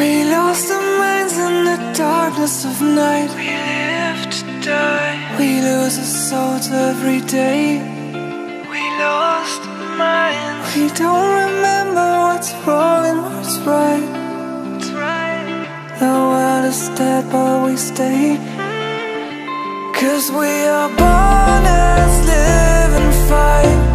We lost our minds in the darkness of night. We live to die. We lose our souls every day. We lost our minds. We don't remember what's wrong and what's right. The world is dead but we stay. 'Cause we are born as live and fight.